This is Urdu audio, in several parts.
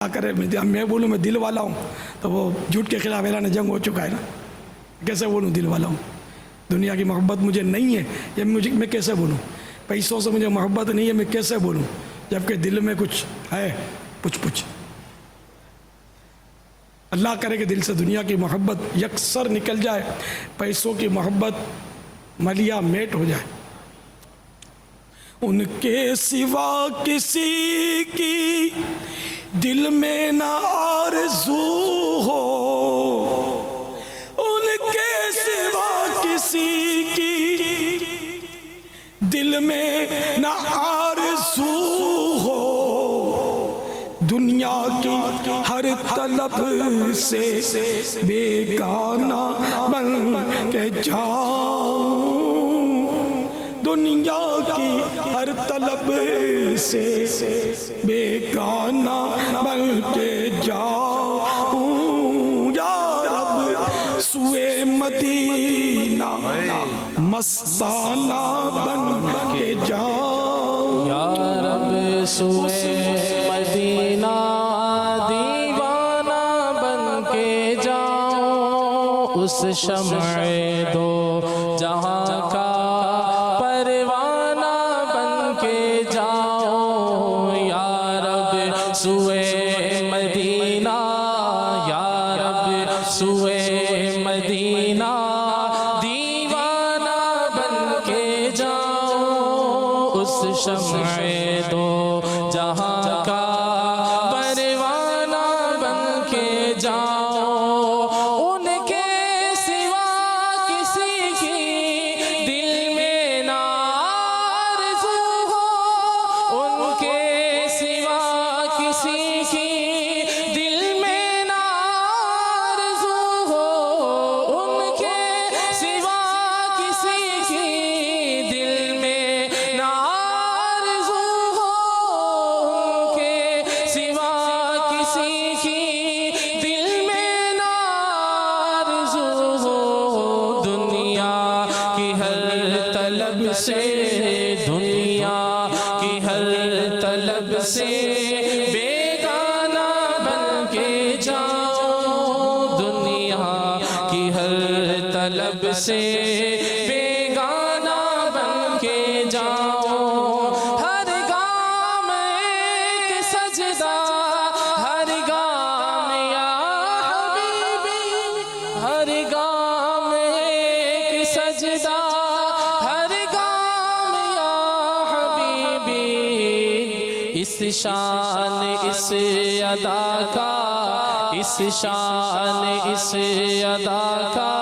کرے میں بولوں میں دل والا ہوں تو وہ جھوٹ کے خلاف اعلان جنگ ہو چکا ہے نا. کیسے بولوں دل والا ہوں؟ دنیا کی محبت مجھے نہیں ہے یہ میں کیسے بولوں؟ پیسوں سے مجھے محبت نہیں ہے میں کیسے بولوں جبکہ دل میں کچھ ہے پچھ. اللہ کرے کہ دل سے دنیا کی محبت یکسر نکل جائے, پیسوں کی محبت ملیا میٹ ہو جائے. ان کے سوا کسی کی دل میں نہ آرزو ہو, ان کے سوا کسی کی دل میں نہ آرزو ہو, دنیا کی ہر طلب سے بیگانہ بن کے جاؤں, دنیا کی ہر طلب سے بیگانہ بن کے جاؤں, یا رب سوئے مدینہ مستانہ بن کے جاؤں, یا رب سوئے مدینہ دیوانہ بن کے جاؤں, اس شمع دو جہاں کا پروانہ بن کے جاؤں, یا رب سوئے مدینہ, یا رب سوئے مدینہ دیوانہ بن کے جاؤں, اس شمع دو جہاں کا پروانہ بن کے جاؤں, ان کے سوا کسی کی دل میں نہ آرزو ہو, ان کے سوا کسی کی دل میں نہ آرزو ہو, ان کے سوا کسی کی دل میں نہ آرزو ہو, ان کے سوا کسی کی دل میں نہ آرزو ہو, دنیا کی ہر طلب سے, دنیا کی ہر طلب سے بیگانہ بن کے جاؤں, دنیا کی ہر طلب سے بیگانہ بن کے جاؤں, ہر گام ایک سجدہ, ہر گام یا حبیبی, ہر گام ایک سجدہ, ہر گام یا حبیبی, اس شان اس ادا کا, اس شان اس ادا کا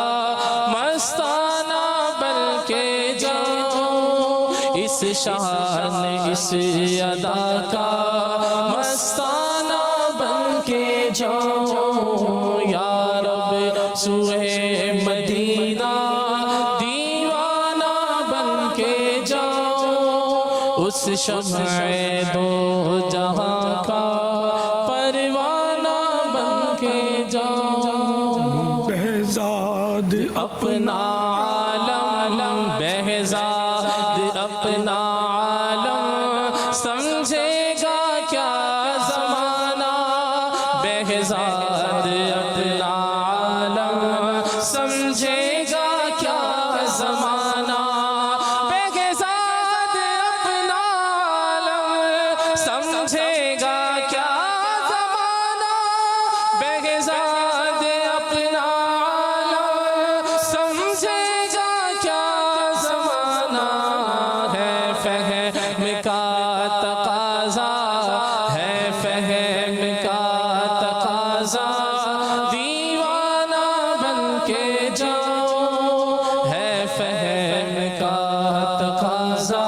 مستانہ بن کے جاؤں, اس شان اس ادا کا مستانہ بن کے جاؤں, یا رب سوئے مدینہ دیوانہ بن کے جاؤں, اس شمع دو جہاں کا پروانہ بن کے جاؤں, بہزاد اپنا عالم, بہزاد اپنا عالم سمجھے گا کیا زمانہ, بہزاد اپنا عالم سمجھے گا کیا زمانہ, بہزاد اپنا عالم سمجھے گا کیا زمانہ, بہزاد اپنا عالم سمجھے گا کیا زمانہ, ہے فہم کا تقاضا, ہے فہم کا تقاضا دیوانہ بن کے جاؤں, ہے فہم کا تقاضا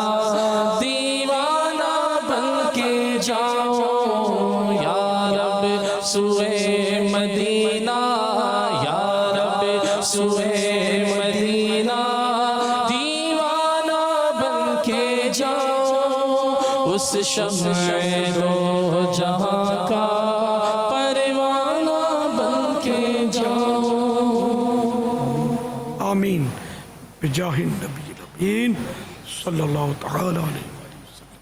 دیوانہ بن کے جاؤں, یا رب سوئے مدینہ, یا رب سوئے مدینہ دیوانہ بن کے جاؤں, اس شمع دو جہاں کا پروانہ بن کے جاؤں. آمین بجاہ النبی الامین صلی اللہ تعالی علیہ وسلم.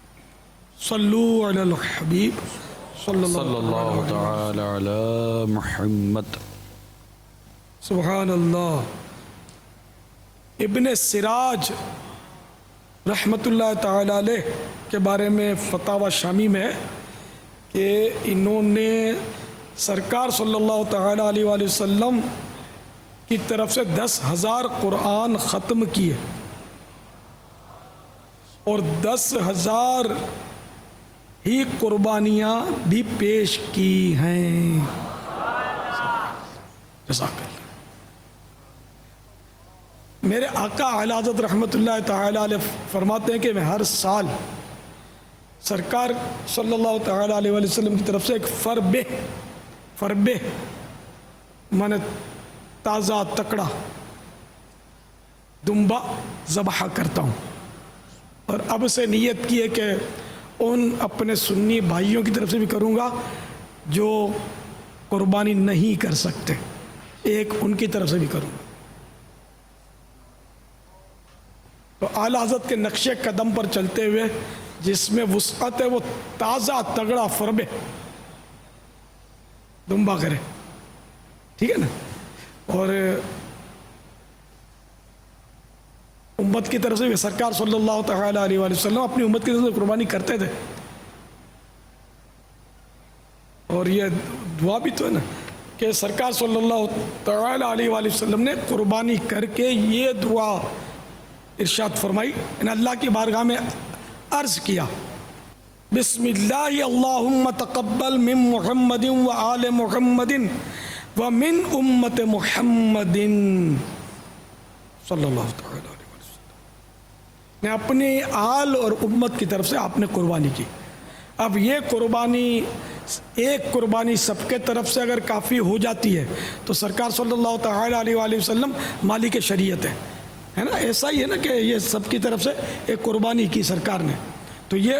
صلو علی الحبیب صلی صلی اللہ تعالی علی محمد. سبحان اللہ. ابن سراج رحمۃ اللہ تعالی علیہ کے بارے میں فتاوی شامی میں ہے کہ انہوں نے سرکار صلی اللہ تعالی علیہ وآلہ وسلم کی طرف سے 10,000 قرآن ختم کیے اور 10,000 ہی قربانیاں بھی پیش کی ہیں. جزاک اللہ. میرے آقا اعلی حضرت رحمۃ اللہ تعالی علیہ فرماتے ہیں کہ میں ہر سال سرکار صلی اللہ تعالی علیہ وآلہ وسلم کی طرف سے ایک فربے مانے تازہ تکڑا دمبا ذبح کرتا ہوں، اور اب سے نیت کی ہے کہ ان اپنے سنی بھائیوں کی طرف سے بھی کروں گا جو قربانی نہیں کر سکتے، ایک ان کی طرف سے بھی کروں گا. تو اعلیٰ حضرت کے نقش قدم پر چلتے ہوئے جس میں وسعت ہے وہ تازہ تگڑا فربے دمبا کرے، ٹھیک ہے نا. اور امت کی طرف سے بھی سرکار صلی اللہ تعالی علیہ وآلہ وسلم اپنی امت کی طرف سے قربانی کرتے تھے، اور یہ دعا بھی تو ہے نا کہ سرکار صلی اللہ تعالی علیہ وآلہ وسلم نے قربانی کر کے یہ دعا ارشاد فرمائی، ان اللہ کی بارگاہ میں عرض کیا، بسم اللہ اللہم تقبل من محمد و آل محمد و من امت محمد صلی اللہ تعالی علیہ وسلم. میں اپنی آل اور امت کی طرف سے آپ نے قربانی کی. اب یہ قربانی ایک قربانی سب کے طرف سے اگر کافی ہو جاتی ہے تو سرکار صلی اللہ تعالی علیہ وآلہ وسلم مالک شریعت ہے نا. ایسا ہی ہے نا کہ یہ سب کی طرف سے ایک قربانی کی سرکار نے، تو یہ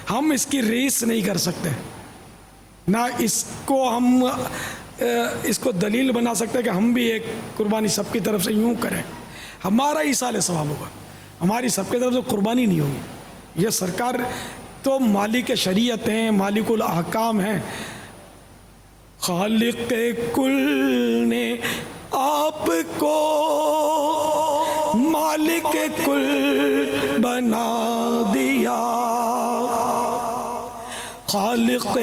ہم اس کی ریس نہیں کر سکتے، نہ اس کو دلیل بنا سکتے کہ ہم بھی ایک قربانی سب کی طرف سے یوں کریں. ہمارا ایصال ثواب ہوگا، ہماری سب کی طرف سے قربانی نہیں ہوگی. یہ سرکار تو مالک شریعت ہیں، مالک الاحکام ہیں. خالق کل نے آپ کو مالک کل بنا دیا، خالق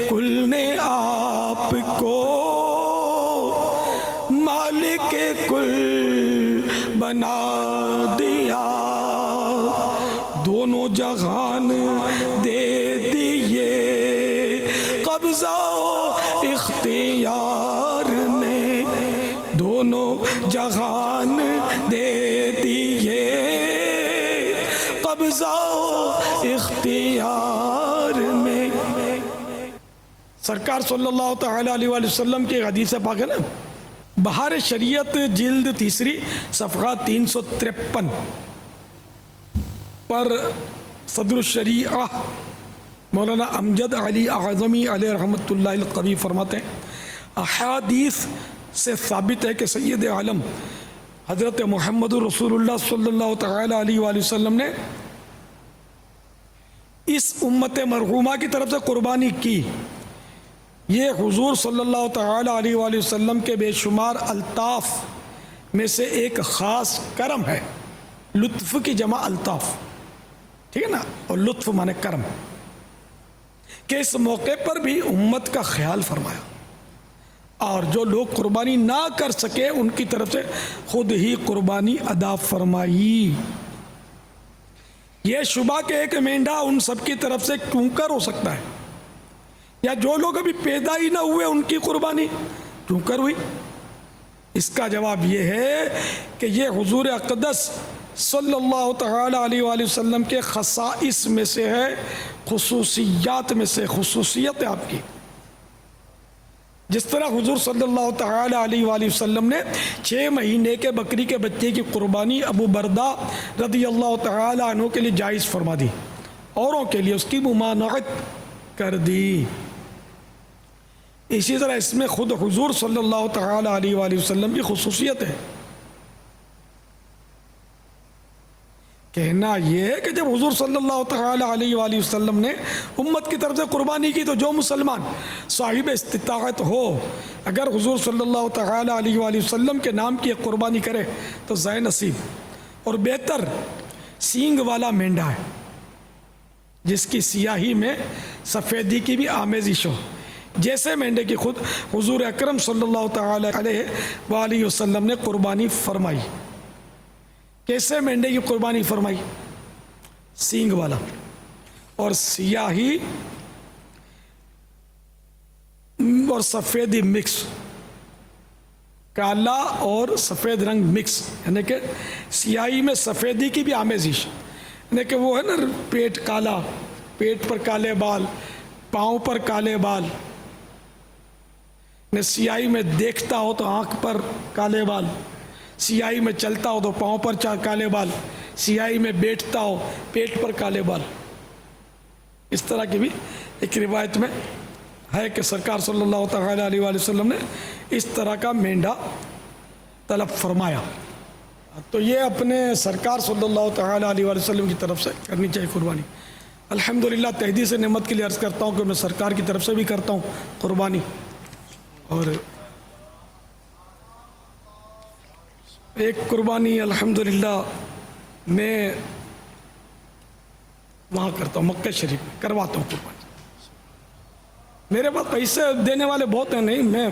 کل نے آپ کو مالک کل بنا دیا، دونوں جہان دے دیے قبضہ اختیار نے، دونوں جہان دے دیے قبضہ اختیار میں. سرکار صلی اللہ تعالی علیہ وآلہ وسلم کی حدیث پاک ہے نا، بہار شریعت جلد 3 صفحہ 353 پر صدر الشریعہ مولانا امجد علی اعظمی علیہ رحمۃ اللہ القوی فرماتے ہیں، احادیث سے ثابت ہے کہ سید عالم حضرت محمد رسول اللہ صلی اللہ تعالی علیہ وآلہ وسلم نے اس امت مرحومہ کی طرف سے قربانی کی. یہ حضور صلی اللہ تعالی علیہ وآلہ وسلم کے بے شمار الطاف میں سے ایک خاص کرم ہے. لطف کی جمع الطاف، ٹھیک ہے نا، اور لطف مانے کرم، کہ اس موقع پر بھی امت کا خیال فرمایا اور جو لوگ قربانی نہ کر سکے ان کی طرف سے خود ہی قربانی ادا فرمائی. یہ شبہ کہ ایک مینڈھا ان سب کی طرف سے کیوں کر ہو سکتا ہے، یا جو لوگ ابھی پیدا ہی نہ ہوئے ان کی قربانی کیوں کر ہوئی؟ اس کا جواب یہ ہے کہ یہ حضور اقدس صلی اللہ تعالی علیہ وآلہ وسلم کے خصائص میں سے ہے، خصوصیات میں سے خصوصیت ہے آپ کی. جس طرح حضور صلی اللہ تعالی علیہ وآلہ وسلم نے 6 مہینے کے بکری کے بچے کی قربانی ابو بردہ رضی اللہ تعالی عنہ کے لیے جائز فرما دی، اوروں کے لیے اس کی ممانعت کر دی. اسی طرح اس میں خود حضور صلی اللہ تعالی علیہ وآلہ وسلم کی خصوصیت ہے. کہنا یہ ہے کہ جب حضور صلی اللہ تعالی علیہ وآلہ وسلم نے امت کی طرف سے قربانی کی تو جو مسلمان صاحب استطاعت ہو اگر حضور صلی اللہ تعالی علیہ وآلہ وسلم کے نام کی ایک قربانی کرے تو ذائع نصیب اور بہتر سینگ والا مینڈا ہے جس کی سیاہی میں سفیدی کی بھی آمیزش ہو، جیسے مینڈے کی خود حضور اکرم صلی اللہ تعالی علیہ وآلہ وسلم نے قربانی فرمائی۔ کیسے مینڈے کی قربانی فرمائی؟ سینگ والا اور سیاہی اور سفیدی مکس، کالا اور سفید رنگ مکس، یعنی کہ سیاہی میں سفیدی کی بھی آمیزش، یعنی کہ وہ ہے نا پیٹ کالا، پیٹ پر کالے بال، پاؤں پر کالے بال، سیاہی میں دیکھتا ہو تو آنکھ پر کالے بال، سیاہی میں چلتا ہو تو پاؤں پر کالے بال، سیاہی میں بیٹھتا ہو پیٹ پر کالے بال۔ اس طرح کی بھی ایک روایت میں ہے کہ سرکار صلی اللہ تعالی علیہ وآلہ وسلم نے اس طرح کا مینڈا طلب فرمایا۔ تو یہ اپنے سرکار صلی اللہ تعالی علیہ وآلہ وسلم کی طرف سے کرنی چاہیے قربانی۔ الحمدللہ تحدیث نعمت کے لیے عرض کرتا ہوں کہ میں سرکار کی طرف سے بھی کرتا ہوں قربانی، اور ایک قربانی الحمدللہ میں وہاں کرتا ہوں، مکہ شریف میں کرواتا ہوں قربانی۔ میرے پاس پیسے دینے والے بہت ہیں، نہیں میں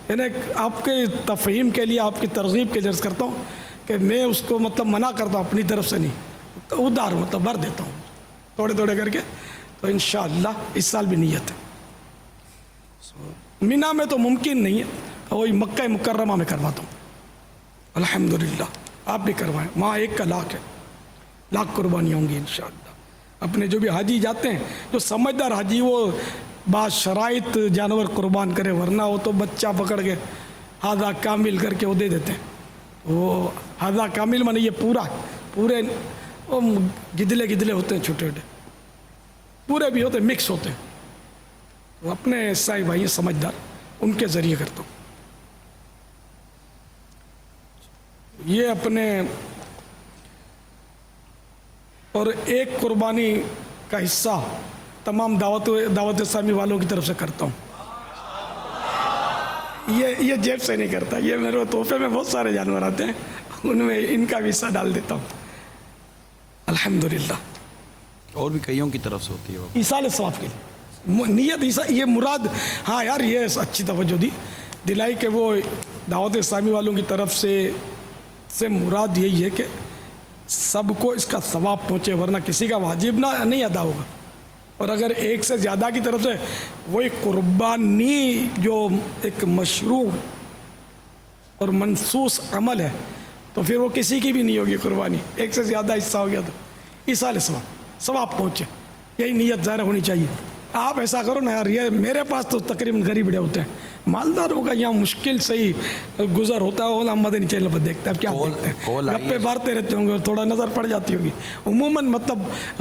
یعنی آپ کے تفہیم کے لیے، آپ کی ترغیب کے لیے عرض کرتا ہوں کہ میں اس کو مطلب منع کرتا ہوں اپنی طرف سے نہیں، تو ادھار مطلب بھر دیتا ہوں تھوڑے تھوڑے کر کے۔ تو انشاءاللہ اس سال بھی نیت ہے۔ مینا میں تو ممکن نہیں ہے، وہی مکہ مکرمہ میں کرواتا ہوں الحمدللہ۔ آپ بھی کروائیں، وہاں 1 لاکھ ہے، لاکھ قربانیاں ہوں گی انشاءاللہ۔ اپنے جو بھی حاجی جاتے ہیں، جو سمجھدار حاجی، وہ بعض شرائط جانور قربان کرے، ورنہ وہ تو بچہ پکڑ کے ہادہ کامل کر کے وہ دے دیتے ہیں۔ وہ ہادہ کامل مانے یہ پورا، پورے وہ گدلے گدلے ہوتے ہیں، چھوٹے چھوٹے پورے بھی ہوتے ہیں، مکس ہوتے ہیں۔ وہ اپنے عیسائی بھائی سمجھدار، ان کے ذریعے کرتا ہوں۔ یہ اپنے اور ایک قربانی کا حصہ تمام دعوت اسلامی والوں کی طرف سے کرتا ہوں۔ یہ جیب سے نہیں کرتا، یہ میرے تحفے میں بہت سارے جانور آتے ہیں، ان میں ان کا بھی حصہ ڈال دیتا ہوں الحمدللہ۔ اور بھی کئیوں کی طرف سے ہوتی ہے وہ ایصال ثواب کے لیے نیت، یہ مراد، ہاں یار یہ اچھی توجہ دلائی کہ وہ دعوت اسلامی والوں کی طرف سے مراد یہی ہے کہ سب کو اس کا ثواب پہنچے، ورنہ کسی کا واجب نہیں ادا ہوگا۔ اور اگر ایک سے زیادہ کی طرف سے وہی قربانی جو ایک مشروع اور منصوص عمل ہے تو پھر وہ کسی کی بھی نہیں ہوگی قربانی، ایک سے زیادہ حصہ ہو گیا تو ایصال ثواب پہنچے، یہی نیت ظاہر ہونی چاہیے۔ آپ ایسا کرو نا یار، یہ میرے پاس تو تقریباً غریب بڑے ہوتے ہیں، مالداروں کا یہاں مشکل سے ہی گزر ہوتا ہے، وہ مدنی چینل پر دیکھتے ہیں، کیا دیکھتے ہیں، گپے مارتے رہتے ہوں گے، تھوڑا نظر پڑ جاتی ہوگی۔ عموماً مطلب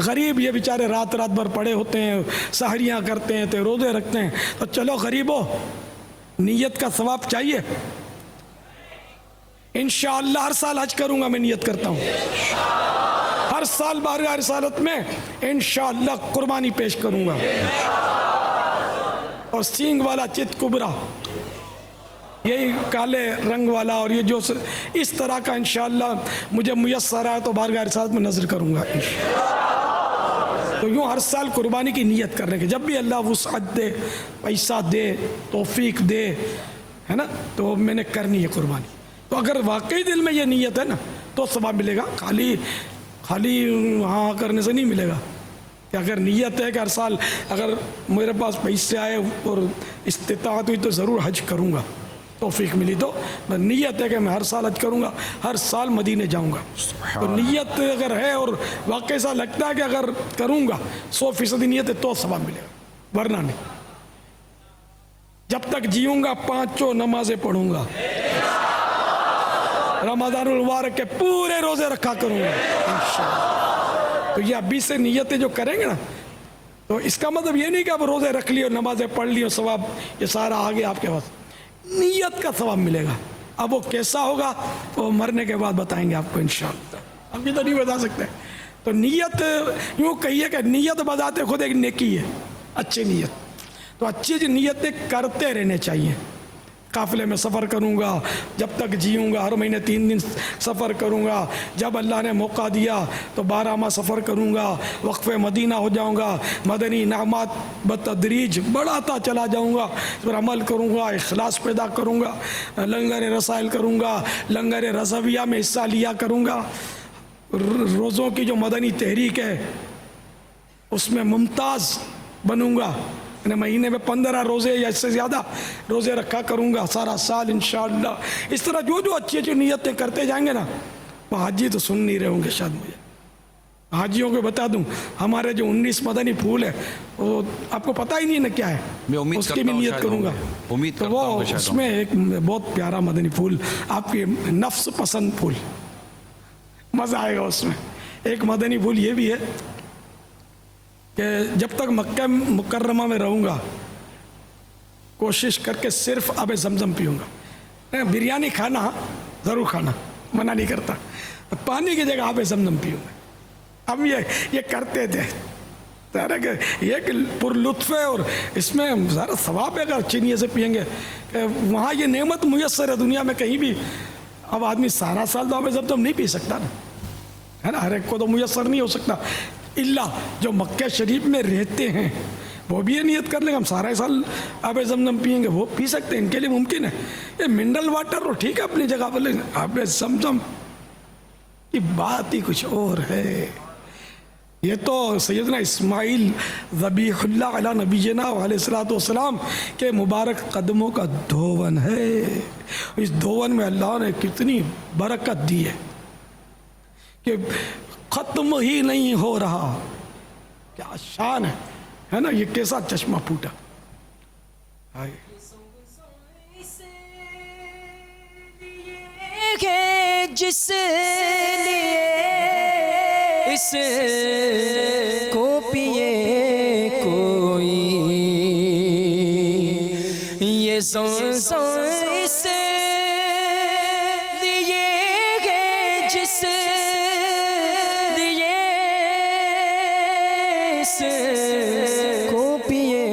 غریب یہ بیچارے رات بھر پڑے ہوتے ہیں، سحریاں کرتے ہیں، تو روزے رکھتے ہیں، تو چلو غریبوں نیت کا ثواب چاہیے۔ انشاءاللہ ہر سال حج کروں گا، میں نیت کرتا ہوں ہر سال بارگاہ رسالت میں انشاءاللہ قربانی پیش کروں گا، اور سینگ والا چت کبرا، یہی کالے رنگ والا، اور یہ جو اس طرح کا انشاءاللہ مجھے میسر ہے تو بارگاہ رسالت میں نظر کروں گا انشاءاللہ۔ تو یوں ہر سال قربانی کی نیت کرنے کے، جب بھی اللہ وسعت دے، پیسہ دے، توفیق دے، ہے نا، تو میں نے کرنی ہے قربانی۔ تو اگر واقعی دل میں یہ نیت ہے نا تو ثواب ملے گا، خالی ہاں کرنے سے نہیں ملے گا۔ کہ اگر نیت ہے کہ ہر سال اگر میرے پاس پیسے آئے اور استطاعت ہوئی تو ضرور حج کروں گا، توفیق ملی تو نیت ہے کہ میں ہر سال حج کروں گا، ہر سال مدینے جاؤں گا۔ تو نیت اگر ہے اور واقعی ایسا لگتا ہے کہ اگر کروں گا 100% نیت ہے تو ثواب ملے گا، ورنہ نہیں۔ جب تک جیوں گا 5 نمازیں پڑھوں گا، رمضان المبارک کے پورے روزے رکھا کروں گا انشاءاللہ۔ تو یہ ابھی سے نیتیں جو کریں گے نا، تو اس کا مطلب یہ نہیں کہ اب روزے رکھ لی اور نمازیں پڑھ لی اور ثواب یہ سارا آگے آپ کے پاس، نیت کا ثواب ملے گا۔ اب وہ کیسا ہوگا وہ مرنے کے بعد بتائیں گے آپ کو انشاءاللہ، ابھی تو نہیں بتا سکتے، تو نیت یوں کہیے کہ نیت بذات خود ایک نیکی ہے، اچھی نیت. تو اچھی نیتیں کرتے رہنے چاہیے. قافلے میں سفر کروں گا، جب تک جیوں گا، ہر مہینے 3 دن سفر کروں گا، جب اللہ نے موقع دیا تو 12 ماہ سفر کروں گا، وقف مدینہ ہو جاؤں گا، مدنی انعامات بتدریج بڑھاتا چلا جاؤں گا، اس پر عمل کروں گا، اخلاص پیدا کروں گا، لنگر رسائل کروں گا، لنگر رضویہ میں حصہ لیا کروں گا، روزوں کی جو مدنی تحریک ہے اس میں ممتاز بنوں گا، مہینے میں 15 روزے یا اس سے زیادہ روزے رکھا کروں گا سارا سال انشاءاللہ. اس طرح جو اچھی اچھی نیتیں کرتے جائیں گے نا، وہ حاجی تو سن نہیں رہے ہوں گے شاید. مجھے حاجیوں کو بتا دوں، ہمارے جو 19 مدنی پھول ہے وہ آپ کو پتہ ہی نہیں نا کیا ہے، میں امید اس کی بھی نیت کروں گا. تو وہ اس میں ایک بہت پیارا مدنی پھول، آپ کی نفس پسند پھول، مزہ آئے گا اس میں. ایک مدنی پھول یہ بھی ہے کہ جب تک مکہ مکرمہ میں رہوں گا کوشش کر کے صرف آب زمزم پیوں گا. بریانی کھانا ضرور کھانا، منع نہیں کرتا، پانی کی جگہ آب زمزم پیوں گا. ہم یہ کرتے تھے، یہ کہ پر لطف ہے اور اس میں ذرا ثواب ہے اگر اچھی نیت سے پئیں گے. کہ وہاں یہ نعمت میسر ہے دنیا میں کہیں بھی. اب آدمی سارا سال تو آب زمزم نہیں پی سکتا نا، ہے نا، ہر ایک کو تو میسر نہیں ہو سکتا. اللہ جو مکہ شریف میں رہتے ہیں وہ بھی یہ نیت کر لیں گے ہم سارا سال آب زمزم پئیں گے، وہ پی سکتے ہیں، ان کے لیے ممکن ہے. یہ منرل واٹر اور ٹھیک ہے اپنی جگہ پر، لیکن آب زمزم کی بات ہی کچھ اور ہے. یہ تو سیدنا اسماعیل ذبیح اللہ علی نبینا علیہ الصلوۃ والسلام کے مبارک قدموں کا دھون ہے. اس دھون میں اللہ نے کتنی برکت دی ہے کہ ختم ہی نہیں ہو رہا. کیا شان ہے نا، یہ کیسا چشمہ پھوٹا. جس لیے اس کو پیے کوئی، یہ زمزم اس لیے ہے جس لیے اس کو پیے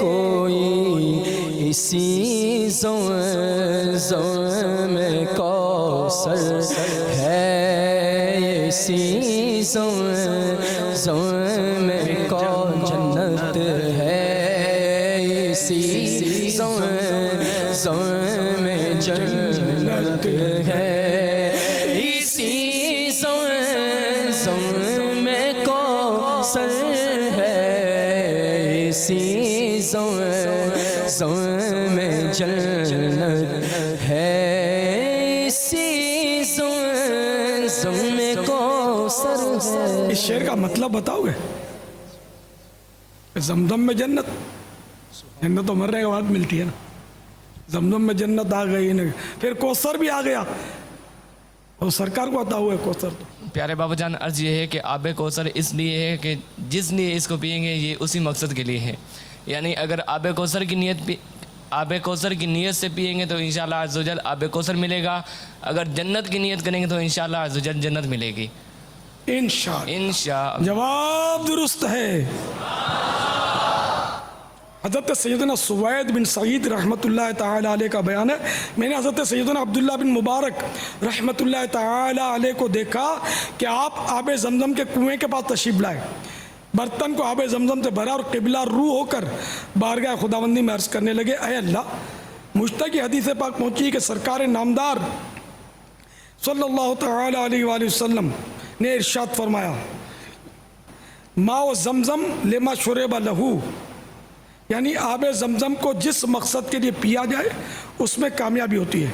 کوئی، اسی زمزم میں کوثر ہے، اسی زمزم میں کو جنت ہے، اسی زمزم میں جنت ہے، اسی زمزم میں کوثر ہے، اسی زمزم میں جنت ہے، اسی زمزم میں کوثر ہے. اس شعر کا مطلب بتاؤ گے؟ زمزم میں جنت، جنت تو مرنے کے بعد ملتی ہے نا. زمزم میں جنت آ گئی، پھر کوثر بھی آ گیا، اور سرکار کو عطا ہوا ہے کوثر. تو پیارے بابا جان، عرض یہ ہے کہ آب کوثر اس لیے ہے کہ جس لیے اس کو پئیں گے یہ اسی مقصد کے لیے ہے. یعنی اگر آب کوثر کی نیت سے پئیں گے تو انشاءاللہ عز و جل آب کوثر ملے گا. اگر جنت کی نیت کریں گے تو انشاءاللہ عز و جل جنت ملے گی انشاءاللہ. جواب درست ہے. حضرت سیدنا سوید بن سعید رحمۃ اللہ تعالی علیہ کا بیان ہے. میں نے حضرت سیدنا عبداللہ بن مبارک رحمۃ اللہ تعالی علیہ کو دیکھا کہ آپ آب زمزم کے کنویں کے پاس تشریف لائے، برتن کو آب زمزم سے بھرا اور قبلہ رو ہو کر بارگاہ خداوندی میں عرض کرنے لگے، اے اللہ، مجھ تک یہ حدیث پاک پہنچی کہ سرکار نامدار صلی اللہ تعالی علیہ وآلہ وسلم نے ارشاد فرمایا، ماء زمزم لما شرب لہو، یعنی آب زمزم کو جس مقصد کے لیے پیا جائے اس میں کامیابی ہوتی ہے.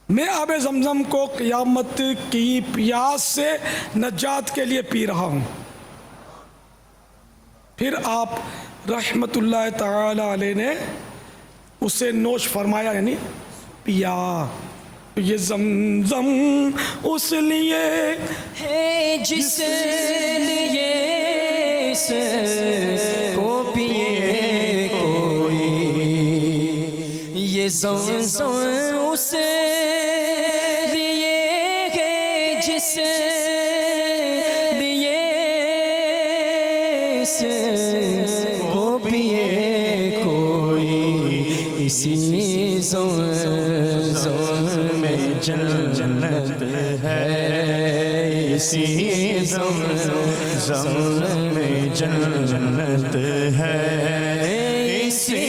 میں آب زمزم کو قیامت کی پیاس سے نجات کے لیے پی رہا ہوں. پھر آپ رحمت اللہ تعالی علیہ نے اسے نوش فرمایا، یعنی پیا. یہ زمزم اس لیے ہے جس لیے اس کو پیے کوئی، یہ زمزم اس لیے ہے جس اسی زمزم میں جنت ہے، اسی زمزم میں جنت ہے، اسی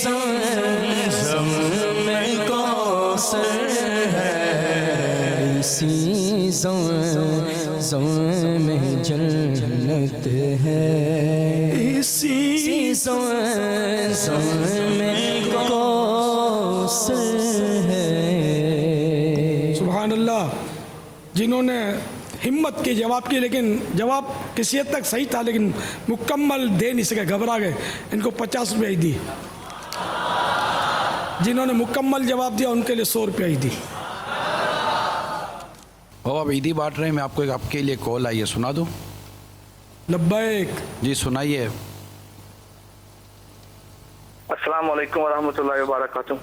زمزم میں کوثر ہے، اسی زمزم میں جنت ہے، اسی زمزم میں کوثر ہے۔ سبحان اللہ، جنہوں نے ہمت کی جواب کی، لیکن جواب کسی حد تک صحیح تھا لیکن مکمل دے نہیں سکے، گھبرا گئے، ان کو 50 روپے ہی دی۔ جنہوں نے مکمل جواب دیا ان کے لیے 100 روپے ہی دی۔ وہ اب عیدی بانٹ رہے ہیں، میں آپ کو آپ کے لیے کال آئی ہے، سنا دوں؟ لبیک۔ جی سنائیے۔ السلام علیکم ورحمۃ اللہ وبرکاتہ۔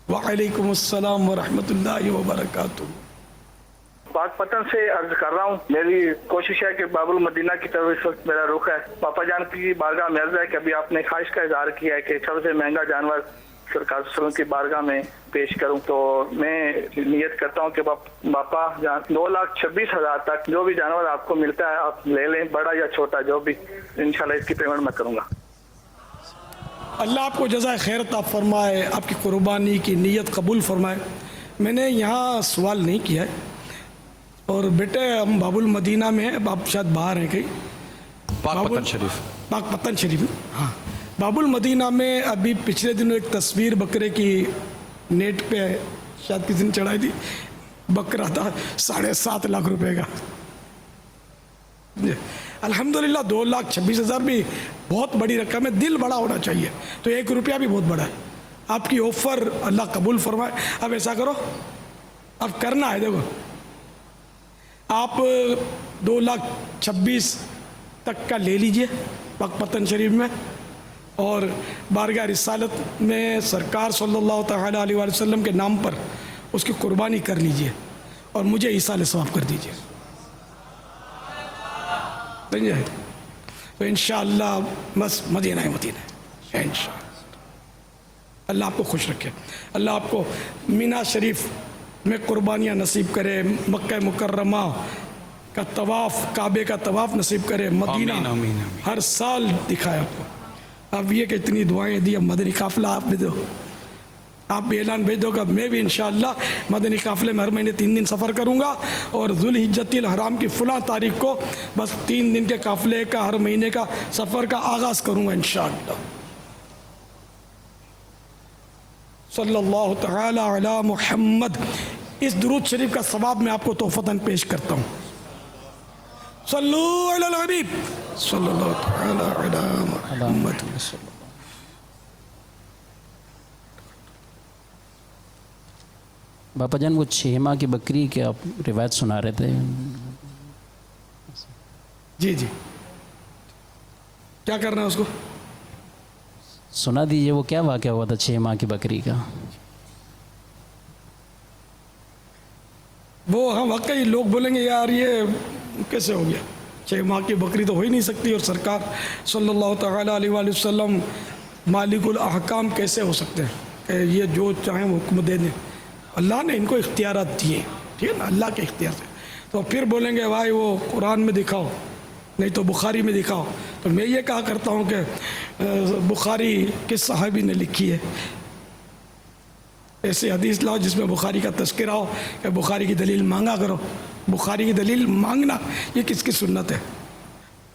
وعلیکم السلام ورحمۃ اللہ وبرکاتہ۔ پاک پتن سے عرض کر رہا ہوں، میری کوشش ہے کہ باب المدینہ کی طرف اس وقت میرا رخ ہے۔ پاپا جان کی بارگاہ میں عرض ہے کہ ابھی آپ نے خواہش کا اظہار کیا ہے کہ سب سے مہنگا جانور سرکار صلی اللہ علیہ وسلم کی بارگاہ میں پیش کروں، تو میں نیت کرتا ہوں کہ باپا جان 2,26,000 تک جو بھی جانور آپ کو ملتا ہے آپ لے لیں، بڑا یا چھوٹا جو بھی، انشاءاللہ اس کی پیمنٹ میں کروں گا۔ اللہ آپ کو جزائے خیر عطا فرمائے، آپ کی قربانی کی نیت قبول فرمائے۔ میں نے یہاں سوال نہیں کیا ہے، اور بیٹے ہم باب المدینہ میں ہیں، آپ شاید باہر ہیں کہیں، پاک پتن شریف۔ پاک پتن شریف میں، ہاں باب المدینہ میں ابھی پچھلے دنوں ایک تصویر بکرے کی نیٹ پہ شاید کسی نے چڑھائی تھی، بکرا تھا 7.5 لاکھ روپے کا۔ الحمدللہ 2,26,000 بھی بہت بڑی رقم ہے، دل بڑا ہونا چاہیے، تو 1 روپیہ بھی بہت بڑا ہے۔ آپ کی آفر اللہ قبول فرمائے۔ اب ایسا کرو، اب کرنا ہے، دیکھو آپ 2,26,000 تک کا لے لیجئے پاک پتن شریف میں، اور بارگاہ رسالت میں سرکار صلی اللہ تعالیٰ علیہ وآلہ وسلم کے نام پر اس کی قربانی کر لیجئے اور مجھے ایصال ثواب کر دیجئے، سمجھے؟ تو انشاءاللہ بس مدینہ مدینہ انشاءاللہ۔ اللہ آپ کو خوش رکھے، اللہ آپ کو مینا شریف میں قربانیاں نصیب کرے، مکہ مکرمہ کا طواف، کعبے کا طواف نصیب کرے، مدینہ آمین آمین آمین۔ ہر سال دکھائے آپ کو۔ اب یہ کہ اتنی دعائیں دی، اب مدنی قافلہ آپ بھی دو، آپ بھی اعلان بھیج دو گا، میں بھی انشاءاللہ مدنی قافلے میں ہر مہینے 3 دن سفر کروں گا، اور ذوالحجۃ الحرام کی فلاں تاریخ کو بس 3 دن کے قافلے کا ہر مہینے کا سفر کا آغاز کروں گا انشاءاللہ۔ صلی اللہ تعالی علی محمد۔ اس درود شریف کا ثواب میں آپ کو تحفتاً پیش کرتا ہوں۔ صلو علی الحبیب صلی اللہ تعالی علی محمد۔ باپا جان وہ 6 ماہ کی بکری کے آپ روایت سنا رہے تھے، جی جی، کیا کرنا ہے اس کو؟ سنا دیجئے وہ کیا واقعہ ہوا تھا 6 ماہ کی بکری کا؟ وہ ہم واقعی لوگ بولیں گے یار یہ کیسے ہو گیا، 6 ماہ کی بکری تو ہو ہی نہیں سکتی، اور سرکار صلی اللہ تعالیٰ علیہ وآلہ وسلم مالک الاحکام کیسے ہو سکتے ہیں کہ یہ جو چاہیں وہ حکم دے دیں؟ اللہ نے ان کو اختیارات دیے، ٹھیک ہے نا، اللہ کے اختیار سے۔ تو پھر بولیں گے بھائی وہ قرآن میں دکھاؤ، نہیں تو بخاری میں دکھاؤ، تو میں یہ کہا کرتا ہوں کہ بخاری کس صحابی نے لکھی ہے؟ ایسے حدیث لاؤ جس میں بخاری کا تذکرہ ہو، کہ بخاری کی دلیل مانگا کرو۔ بخاری کی دلیل مانگنا یہ کس کی سنت ہے؟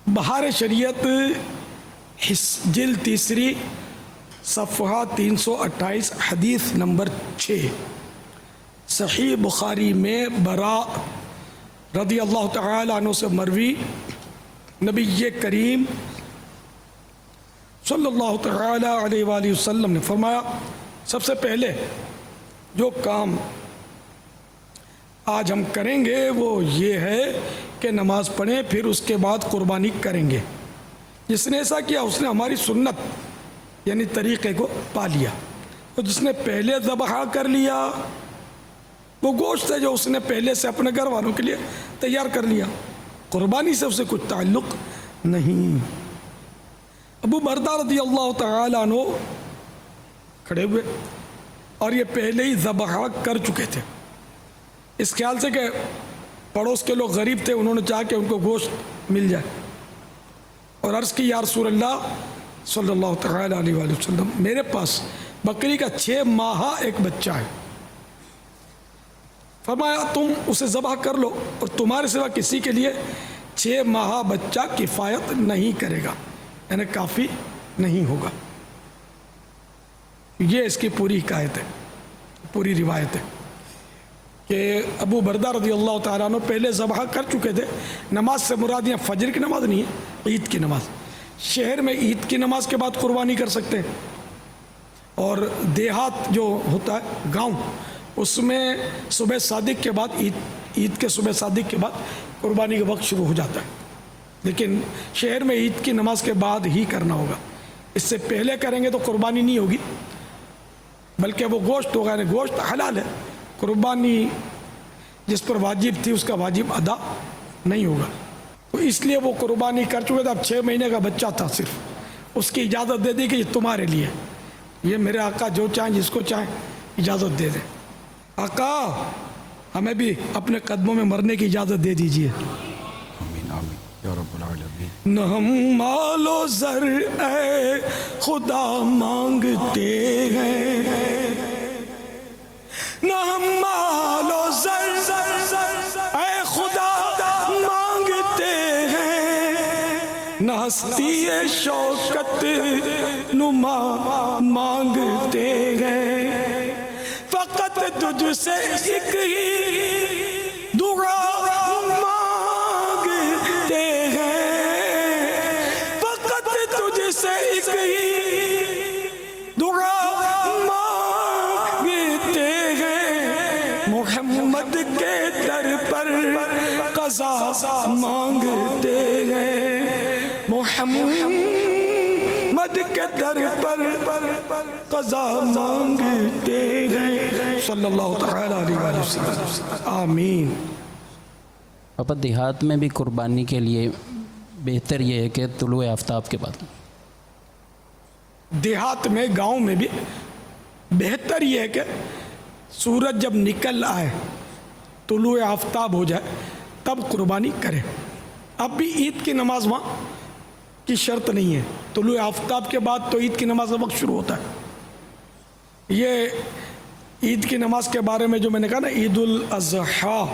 بہار شریعت جلد 3 صفحہ 328 حدیث نمبر 6، صحیح بخاری میں برا رضی اللہ تعالی عنہ سے مروی، نبی کریم صلی اللہ تعالی علیہ وآلہ وسلم نے فرمایا، سب سے پہلے جو کام آج ہم کریں گے وہ یہ ہے کہ نماز پڑھیں، پھر اس کے بعد قربانی کریں گے۔ جس نے ایسا کیا اس نے ہماری سنت یعنی طریقے کو پا لیا، اور جس نے پہلے ذبح کر لیا وہ گوشت ہے جو اس نے پہلے سے اپنے گھر والوں کے لیے تیار کر لیا، قربانی سے اسے کچھ تعلق نہیں۔ ابو بردہ رضی اللہ تعالیٰ عنہ کھڑے ہوئے اور یہ پہلے ہی ذبح کر چکے تھے، اس خیال سے کہ پڑوس کے لوگ غریب تھے، انہوں نے چاہا کہ ان کو گوشت مل جائے، اور عرض کی یا رسول اللہ صلی اللہ تعالی علیہ وآلہ وسلم میرے پاس بکری کا 6 ماہا ایک بچہ ہے، فرمایا تم اسے ذبح کر لو، اور تمہارے سوا کسی کے لیے 6 ماہا بچہ کفایت نہیں کرے گا، یعنی کافی نہیں ہوگا۔ یہ اس کی پوری حکایت ہے، پوری روایت ہے کہ ابو بردہ رضی اللہ تعالیٰ عنہ پہلے ذبح کر چکے تھے۔ نماز سے مراد یہاں فجر کی نماز نہیں ہے، عید کی نماز۔ شہر میں عید کی نماز کے بعد قربانی کر سکتے ہیں، اور دیہات جو ہوتا ہے گاؤں، اس میں صبح صادق کے بعد عید کے صبح صادق کے بعد قربانی کا وقت شروع ہو جاتا ہے، لیکن شہر میں عید کی نماز کے بعد ہی کرنا ہوگا۔ اس سے پہلے کریں گے تو قربانی نہیں ہوگی، بلکہ وہ گوشت ہوگا، یعنی گوشت حلال ہے، قربانی جس پر واجب تھی اس کا واجب ادا نہیں ہوگا۔ تو اس لیے وہ قربانی کر چکے تھے، اب 6 مہینے کا بچہ تھا، صرف اس کی اجازت دے دی کہ یہ تمہارے لیے، یہ میرے آقا جو چاہیں جس کو چاہیں اجازت دے دیں۔ آقا ہمیں بھی اپنے قدموں میں مرنے کی اجازت دے دیجئے۔ آمین آمین یا رب العالمین۔ نہ ہم مال و زر اے خدا مانگتے ہیں، نہ ہم مال و زر اے خدا مانگتے ہیں، نہ ہستی شوکت نما مانگتے ہیں، فقط تجھ سے ایک ہی دعا مانگتے ہیں، فقط تجھ سے ایک ہی دعا مانگتے ہیں، محمد کے در پر قضا مانگتے ہیں، محمد کے در پر قضا مانگتے ہیں، صلی اللہ تعالی علیہ وآلہ وسلم۔ آمین۔ پاپا دیہات میں بھی قربانی کے لیے بہتر یہ ہے کہ طلوع آفتاب کے بعد؟ دیہات میں گاؤں میں بھی بہتر یہ ہے کہ سورج جب نکل آئے، طلوع آفتاب ہو جائے، تب قربانی کرے۔ اب بھی عید کی نماز وہاں کی شرط نہیں ہے، طلوع آفتاب کے بعد تو عید کی نماز کا وقت شروع ہوتا ہے۔ یہ عید کی نماز کے بارے میں جو میں نے کہا نا، عید الاضحیٰ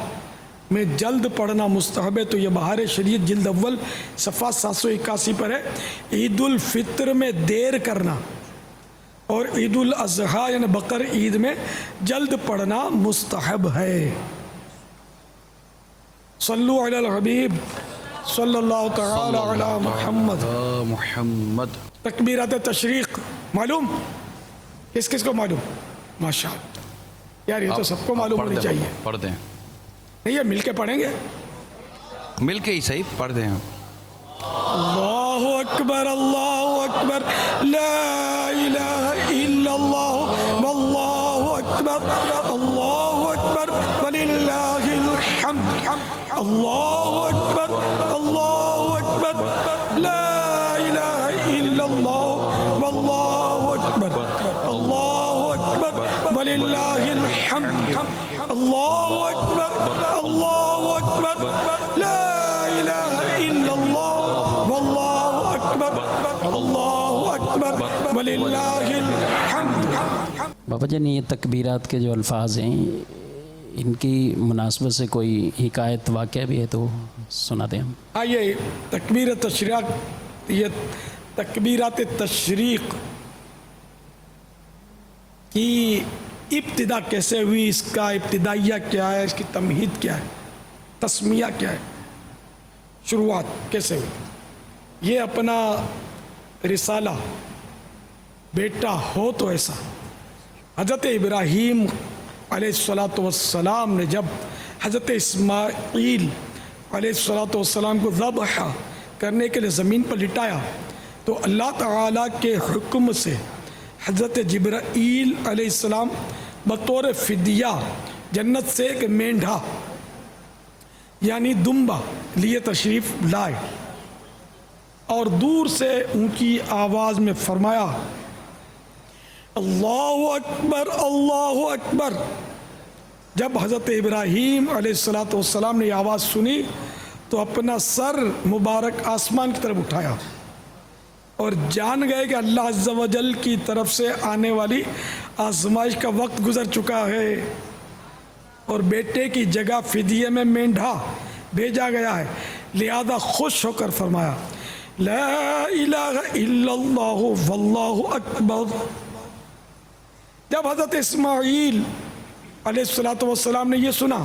میں جلد پڑھنا مستحب ہے، تو یہ بہار شریعت جلد اول صفحہ 781 پر ہے۔ عید الفطر میں دیر کرنا اور عید الاضحیٰ یعنی بقر عید میں جلد پڑھنا مستحب ہے۔ صلو علی الحبیب صلی اللہ تعالی علی محمد۔ محمد۔ تکبیرات تشریق معلوم؟ کس کس کو معلوم؟ ماشاءاللہ یار، یہ تو سب کو معلوم ہونی چاہیے۔ پڑھ دیں، نہیں یہ مل کے پڑھیں گے۔ مل کے ہی صحیح پڑھ دیں۔ اللہ اکبر اللہ اکبر، لا الہ الا اللہ، واللہ اکبر اللہ اکبر وللہ الحمد، اللہ اکبر اللہ اکبر، لا الہ الا اللہ، واللہ اکبر اللہ اکبر وللہ الحمد، اللہ اکبر اللہ اکبر، لا الہ الا اللہ، واللہ اکبر اللہ اکبر وللہ الحمد۔ بابا جان یہ تکبیرات کے جو الفاظ ہیں ان کی مناسبت سے کوئی حکایت واقعہ بھی ہے تو سنا دیں ہم۔ یہ تکبیر تشریق، یہ تکبیرات تشریق کی ابتدا کیسے ہوئی، اس کا ابتدائیہ کیا ہے، اس کی تمہید کیا ہے، تسمیہ کیا ہے، شروعات کیسے ہوئی، یہ اپنا رسالہ بیٹا ہو تو ایسا۔ حضرت ابراہیم علیہ السلام نے جب حضرت اسماعیل علیہ السلام کو ذبح کرنے کے لیے زمین پر لٹایا تو اللہ تعالیٰ کے حکم سے حضرت جبرائیل علیہ السلام بطور فدیہ جنت سے ایک مینڈھا یعنی دمبا لیے تشریف لائے، اور دور سے اونچی آواز میں فرمایا اللہ اکبر اللہ اکبر. جب حضرت ابراہیم علیہ الصلوۃ والسلام نے یہ آواز سنی تو اپنا سر مبارک آسمان کی طرف اٹھایا اور جان گئے کہ اللہ عز و جل کی طرف سے آنے والی آزمائش کا وقت گزر چکا ہے اور بیٹے کی جگہ فدیے میں مینڈھا بھیجا گیا ہے. لہذا خوش ہو کر فرمایا لا الہ الا اللہ واللہ اکبر. جب حضرت اسماعیل علیہ الصلوۃ والسلام نے یہ سنا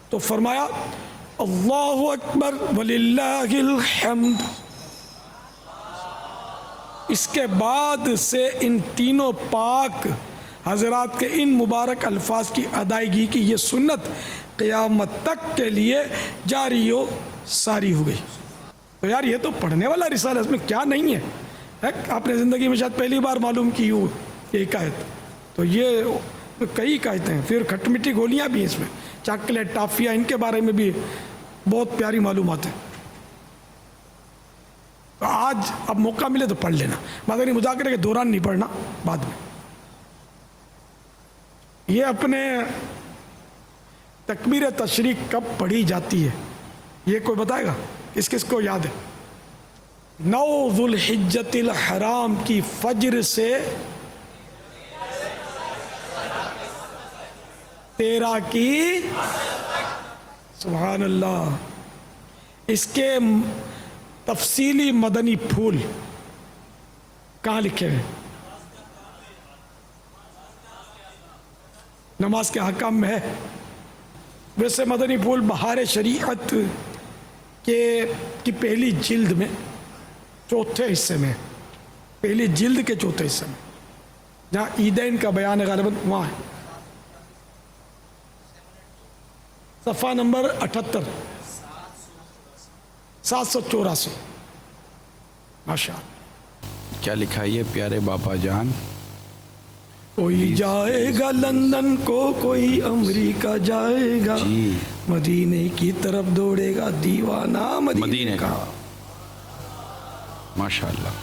تو فرمایا اللہ اکبر وللہ الحمد. اس کے بعد سے ان تینوں پاک حضرات کے ان مبارک الفاظ کی ادائیگی کی یہ سنت قیامت تک کے لیے جاری و ساری ہو گئی. تو یار یہ تو پڑھنے والا رسالہ، اس میں کیا نہیں ہے. آپ نے زندگی میں شاید پہلی بار معلوم کی ہو یہ حکایت. تو یہ کئی حکایتیں ہیں. پھر کھٹ میٹھی گولیاں بھی ہیں اس میں، چاکلیٹ ٹافیاں، ان کے بارے میں بھی بہت پیاری معلومات ہیں. تو آج اب موقع ملے تو پڑھ لینا. مدنی مذاکرے کے دوران نہیں پڑھنا، بعد میں. یہ اپنے تکبیر تشریق کب پڑھی جاتی ہے یہ کوئی بتائے گا؟ کس کس کو یاد ہے؟ 9 ذوالحجۃ الحرام کی فجر سے 13 کی، سبحان اللہ. اس کے تفصیلی مدنی پھول کہاں لکھے ہیں؟ نماز کے حکام میں ہے. ویسے مدنی پھول بہار شریعت کی پہلی جلد میں چوتھے حصے میں، پہلی جلد کے چوتھے حصے میں جہاں عیدین کا بیان ہے غالباً وہاں ہے. صفحہ نمبر 78 784. ماشاء اللہ. کیا لکھا ہے یہ پیارے باپا جان؟ کوئی جائے گا لندن کو، کوئی امریکہ جائے گا، جی مدینے کی طرف دوڑے گا دیوانہ مدینے کا. ماشاء اللہ.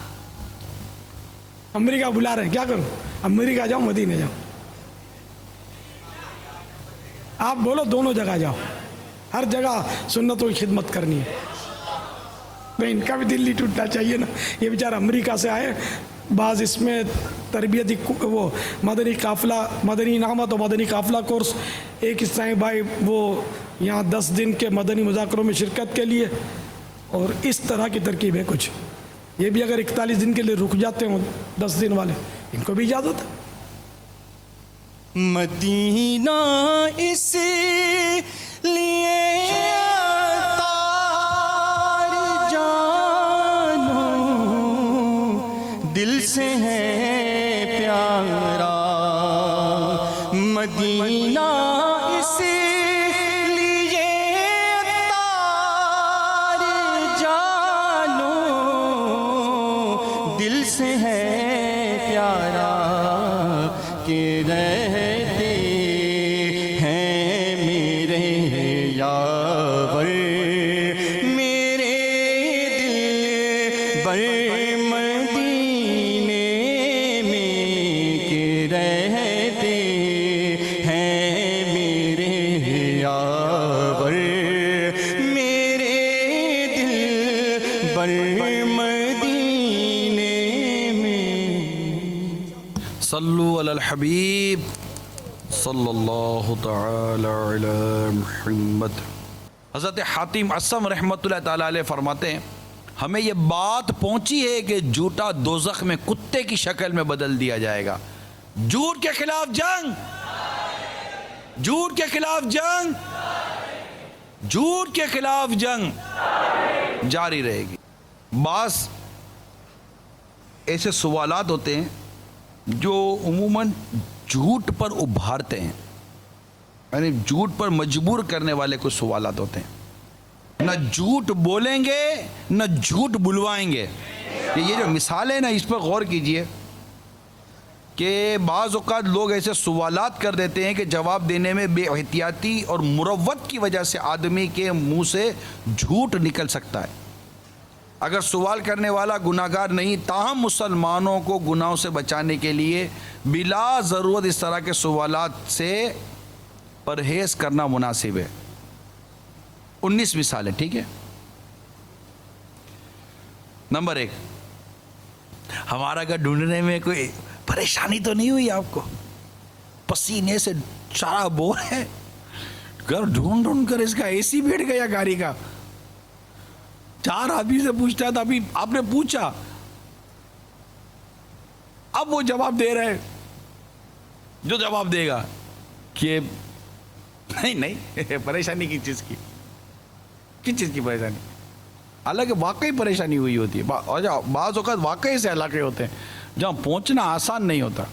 امریکہ بلا رہے ہیں، کیا کروں؟ امریکہ جاؤ مدینے جاؤ؟ آپ بولو دونوں جگہ جاؤ، ہر جگہ سنتوں کی خدمت کرنی ہے. نہیں ان کا بھی دل نہیں ٹوٹنا چاہیے نا. یہ بیچارہ امریکہ سے آئے، بعض اس میں تربیتی وہ مدنی قافلہ، مدنی انعامات اور مدنی قافلہ کورس. ایک اسلامی بھائی وہ یہاں 10 دن کے مدنی مذاکروں میں شرکت کے لیے، اور اس طرح کی ترکیب ہے کچھ. یہ بھی اگر 41 دن کے لیے رک جاتے ہوں 10 دن والے، ان کو بھی اجازت ہے. مدینہ اس لیے تار جانو دل سے ہے پیارا. مدینہ اس لیے تار جانو دل سے ہے پیارا کہ رہتے ہیں میرے یاور میرے دل بر مدینے میں، کہ رہتے ہیں میرے یاور میرے دل بر مدینے میں. صلو علی الحبیب صلی اللہ تعالی علی محمد. حضرت حاتم عصم رحمۃ اللہ تعالی علیہ فرماتے ہیں ہمیں یہ بات پہنچی ہے کہ جھوٹا دوزخ میں کتے کی شکل میں بدل دیا جائے گا. جھوٹ کے خلاف جنگ، جھوٹ کے خلاف جنگ، جھوٹ کے خلاف جنگ جاری رہے گی. بعض ایسے سوالات ہوتے ہیں جو عموماً جھوٹ پر ابھارتے ہیں، یعنی جھوٹ پر مجبور کرنے والے کوئی سوالات ہوتے ہیں. نہ جھوٹ بولیں گے نہ جھوٹ بلوائیں گے. یہ جو مثال ہے نا اس پر غور کیجئے کہ بعض اوقات لوگ ایسے سوالات کر دیتے ہیں کہ جواب دینے میں بے احتیاطی اور مروت کی وجہ سے آدمی کے منہ سے جھوٹ نکل سکتا ہے. اگر سوال کرنے والا گناہگار نہیں تاہم مسلمانوں کو گناہوں سے بچانے کے لیے بلا ضرورت اس طرح کے سوالات سے پرہیز کرنا مناسب ہے. 19 مثالیں, ٹھیک ہے. نمبر 1, ہمارا گھر ڈھونڈنے میں کوئی پریشانی تو نہیں ہوئی آپ کو؟ پسینے سے سارا بور ہے, گھر ڈھونڈ ڈھونڈ کر اس کا اے سی بیٹھ گیا گاڑی کا. 4 آدمی سے پوچھتا تھا, ابھی آپ نے پوچھا, اب وہ جواب دے رہے, جو جواب دے گا کہ نہیں پریشانی کس چیز کی, کس چیز کی پریشانی؟ حالانکہ واقعی پریشانی ہوئی ہوتی ہے. اور بعض اوقات واقعی سے علاقے ہوتے ہیں جہاں پہنچنا آسان نہیں ہوتا,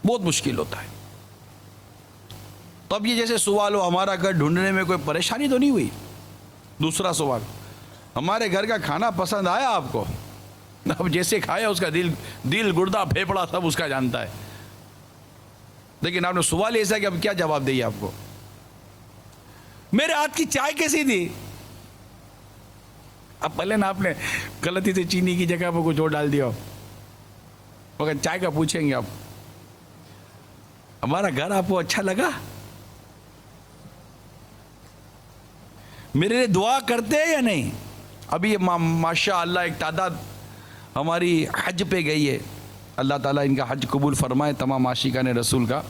بہت مشکل ہوتا ہے. تو اب یہ جیسے سوال ہو ہمارا گھر ڈھونڈنے میں کوئی پریشانی تو نہیں ہوئی. دوسرا سوال, ہمارے گھر کا کھانا پسند آیا آپ کو؟ اب جیسے کھایا اس کا دل گردہ پھیپڑا سب اس کا جانتا ہے, لیکن آپ نے سوال ایسا کہ اب کیا جواب دیں آپ کو؟ میرے ہاتھ کی چائے کیسی تھی؟ اب پہلے نا آپ نے غلطی سے چینی کی جگہ پہ کچھ اور ڈال دیا, مگر چائے کا پوچھیں گے آپ, ہمارا گھر آپ کو اچھا لگا؟ میرے لیے دعا کرتے ہیں یا نہیں؟ ابھی یہ ماشاء اللہ ایک تعداد ہماری حج پہ گئی ہے, اللہ تعالیٰ ان کا حج قبول فرمائے تمام عاشقان رسول کا.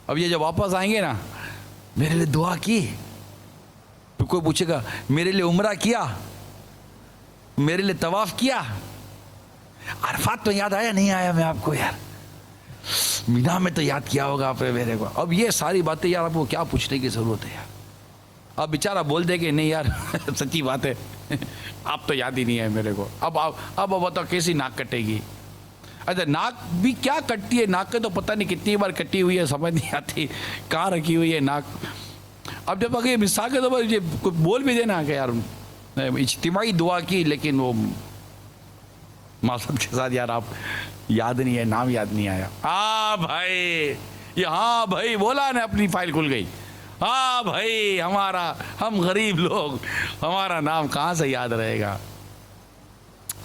اب یہ جب واپس آئیں گے نا, میرے لیے دعا کی. پھر کوئی پوچھے گا میرے لیے عمرہ کیا, میرے لیے طواف کیا؟ عرفات تو یاد آیا نہیں آیا میں آپ کو یار؟ مینا میں تو یاد کیا ہوگا آپ نے میرے کو. اب یہ ساری باتیں یار آپ کو کیا پوچھنے کی ضرورت ہے یار؟ اب بیچارہ بول دے کہ نہیں یار سچی بات ہے, آپ تو یاد ہی نہیں ہے میرے کو. اب بتاؤ کیسی ناک کٹے گی؟ اچھا ناک بھی کیا کٹتی ہے, ناک کے تو پتہ نہیں کتنی بار کٹی ہوئی ہے, سمجھ نہیں آتی کہاں رکھی ہوئی ہے ناک. اب جب اگر مثال کے طور پر یہ بول بھی دینا کہ یار اجتماعی دعا کی, لیکن وہ معذرت کے ساتھ یار آپ یاد نہیں ہے, نام یاد نہیں آیا. ہاں بھائی, یہ ہاں بھائی بولا نا, اپنی فائل کھل گئی. ہاں بھائی ہم غریب لوگ, ہمارا نام کہاں سے یاد رہے گا؟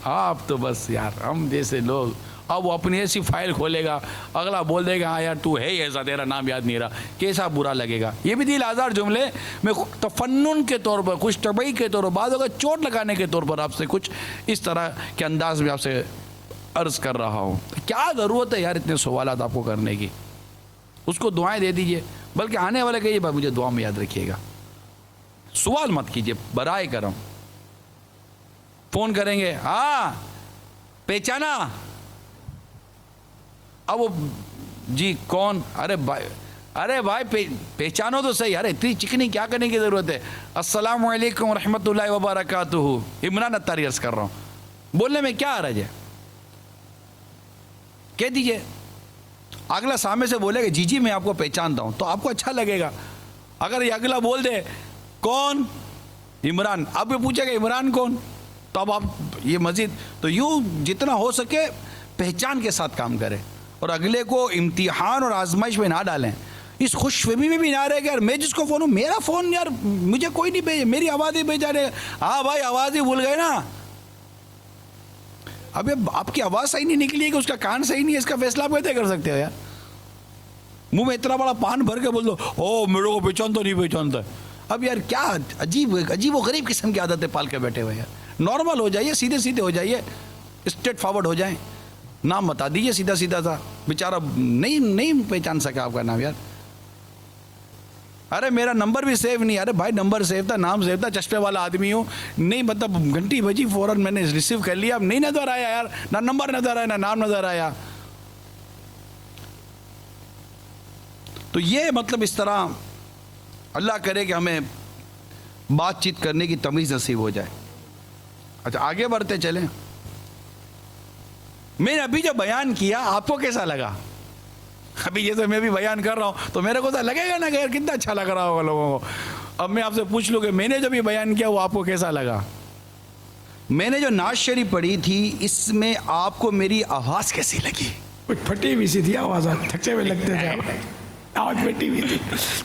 آپ تو بس یار ہم جیسے لوگ. اب وہ اپنی ایسی فائل کھولے گا, اگلا بول دے گا ہاں یار تو ہے ایسا, تیرا نام یاد نہیں رہا, کیسا برا لگے گا. یہ بھی دل آزار جملے میں تفنن کے طور پر, کچھ طبعی کے طور پر, بعض اگر چوٹ لگانے کے طور پر آپ سے کچھ اس طرح کے انداز میں آپ سے عرض کر رہا ہوں. کیا ضرورت ہے یار اتنے سوالات آپ کو کرنے کی؟ اس کو دعائیں دے دیجئے, بلکہ آنے والے کہیے بھائی مجھے دعا میں یاد رکھیے گا. سوال مت کیجئے برائے کرم. فون کریں گے, ہاں پہچانا؟ اب وہ جی کون؟ ارے بھائی پہچانو تو صحیح. ارے اتنی چکنی کیا کرنے کی ضرورت ہے؟ السلام علیکم ورحمۃ اللہ وبرکاتہ, عمران اتاری عرض کر رہا ہوں. بولنے میں کیا حرج ہے؟ کہہ دیجئے. اگلا سامنے سے بولے گا جی جی میں آپ کو پہچانتا ہوں, تو آپ کو اچھا لگے گا. اگر یہ اگلا بول دے کون؟ عمران, اب یہ پوچھے گا عمران کون, تو اب آپ یہ مزید تو یوں جتنا ہو سکے پہچان کے ساتھ کام کریں, اور اگلے کو امتحان اور آزمائش میں نہ ڈالیں. اس خوش فہمی میں بھی نہ رہے کہ یار میں جس کو فون ہوں, میرا فون یار مجھے کوئی نہیں بھیجے, میری آواز ہی بھیجا رہے. ہاں بھائی آواز ہی بھول گئے نا. اب آپ کی آواز صحیح نہیں نکلی ہے کہ اس کا کان صحیح نہیں ہے, اس کا فیصلہ آپ کیسے کر سکتے ہو یار؟ منہ میں اتنا بڑا پان بھر کے بول دو او میرے کو پہچانتا نہیں پہچانتا. اب یار کیا عجیب و غریب قسم کی عادتیں پال کے بیٹھے ہوئے یار. نارمل ہو جائیے, سیدھے ہو جائیے, اسٹریٹ فارورڈ ہو جائیں. نام بتا دیجیے سیدھا تھا. بیچارہ نہیں پہچان سکا آپ کا نام یار. ارے میرا نمبر بھی سیو نہیں. ارے بھائی نمبر سیو تھا, نام سیو تھا, چشمے والا آدمی ہوں, نہیں مطلب گھنٹی بجی فوراً میں نے ریسیو کر لیا. اب نہیں نظر آیا یار, نہ نمبر نظر آیا نہ نام نظر آیا. تو یہ مطلب اس طرح اللہ کرے کہ ہمیں بات چیت کرنے کی تمیز نصیب ہو جائے. اچھا آگے بڑھتے چلیں. میں نے ابھی جو بیان کیا آپ کو کیسا لگا؟ ابھی جیسے میں بھی بیان کر رہا ہوں تو میرے کو تو لگے گا نا کہ یار کتنا اچھا لگ رہا ہوگا لوگوں کو. اب میں آپ سے پوچھ لوں کہ میں نے جو بھی بیان کیا وہ آپ کو کیسا لگا؟ میں نے جو نعت شریف پڑھی تھی اس میں آپ کو میری آواز کیسی لگی؟ کچھ پھٹی بھی سی تھی آواز, تھکے ہوئے لگتے تھے. آواز بیٹھی ہوئی تھی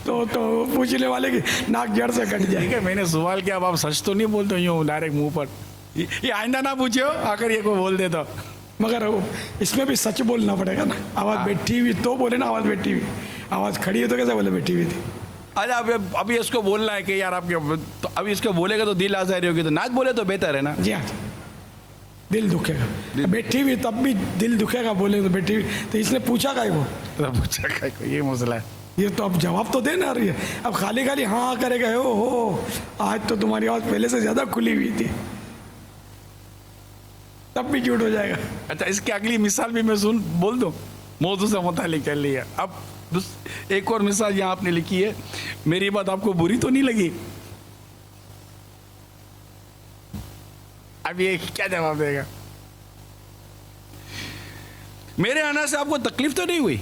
تو پوچھنے والے کی ناک جڑ سے کٹ جائے. ٹھیک ہے, میں نے سوال کیا, اب آپ سچ تو نہیں بولتے یوں ڈائریکٹ منہ پر, یہ آئندہ نہ پوچھے ہو آخر یہ کو بول دے تو. مگر اس میں بھی سچ بولنا پڑے گا نا. آواز بیٹھی ہوئی تو بولے نا آواز بیٹھی ہوئی, آواز کھڑی ہے تو کیسے بولے بیٹھی ہوئی تھی. اچھا ابھی اس کو بولنا ہے کہ یار آپ کے, تو ابھی اس کو بولے گا تو دل آزاری ہوگی, تو ناچ بولے تو بہتر ہے نا. جی ہاں, دل دکھے گا. بیٹھی ہوئی تب بھی دل دکھے گا, بولے تو بیٹھی ہوئی. تو اس نے پوچھا کا وہ, پوچھا یہ مسئلہ ہے. یہ تو اب جواب تو دینا رہی ہے. اب خالی خالی ہاں کرے گا, ہو آج تو تمہاری آواز پہلے سے زیادہ کھلی ہوئی تھی, تب بھی جھوٹ ہو جائے گا. اچھا اس کی اگلی مثال بھی میں بول دوں, موضوع سے متعلق چل رہی ہے. اب ایک اور مثال یہاں آپ نے لکھی ہے, میری بات آپ کو بری تو نہیں لگی؟ اب یہ کیا جواب دے گا؟ میرے آنے سے آپ کو تکلیف تو نہیں ہوئی؟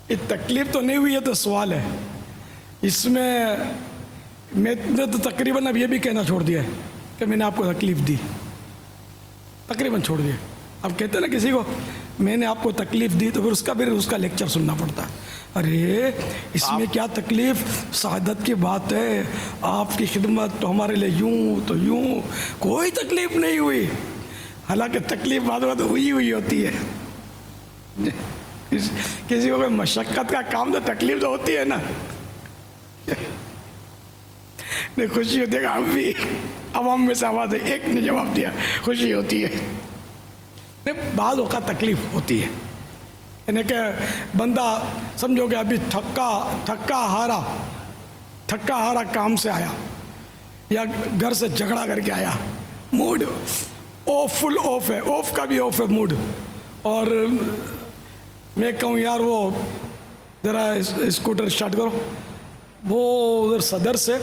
یہ تکلیف تو نہیں ہوئی ہے تو سوال ہے. اس میں نے تو تقریباً اب یہ بھی کہنا چھوڑ دیا ہے کہ میں نے آپ کو تکلیف دی, تقریباً چھوڑ دیا. اب کہتے ہیں نا کسی کو میں نے آپ کو تکلیف دی تو پھر اس کا لیکچر سننا پڑتا ہے. ارے اس میں کیا تکلیف, سعادت کی بات ہے, آپ کی خدمت تو ہمارے لیے یوں تو یوں, کوئی تکلیف نہیں ہوئی. حالانکہ تکلیف بعد ہوئی ہوتی ہے. کسی کو کوئی مشقت کا کام تو تکلیف تو ہوتی ہے نا. نہیں خوشی ہوتی ہے, ہم بھی عوام میں سے آواز ہے, ایک نے جواب دیا خوشی ہوتی ہے. بعض اوقات تکلیف ہوتی ہے, یعنی کہ بندہ سمجھو کہ ابھی تھکا ہارا کام سے آیا یا گھر سے جھگڑا کر کے آیا, موڈ فل آف ہے, آف کا بھی آف ہے موڈ, اور میں کہوں یار وہ ذرا اسکوٹر اسٹارٹ کرو, وہ ادھر صدر سے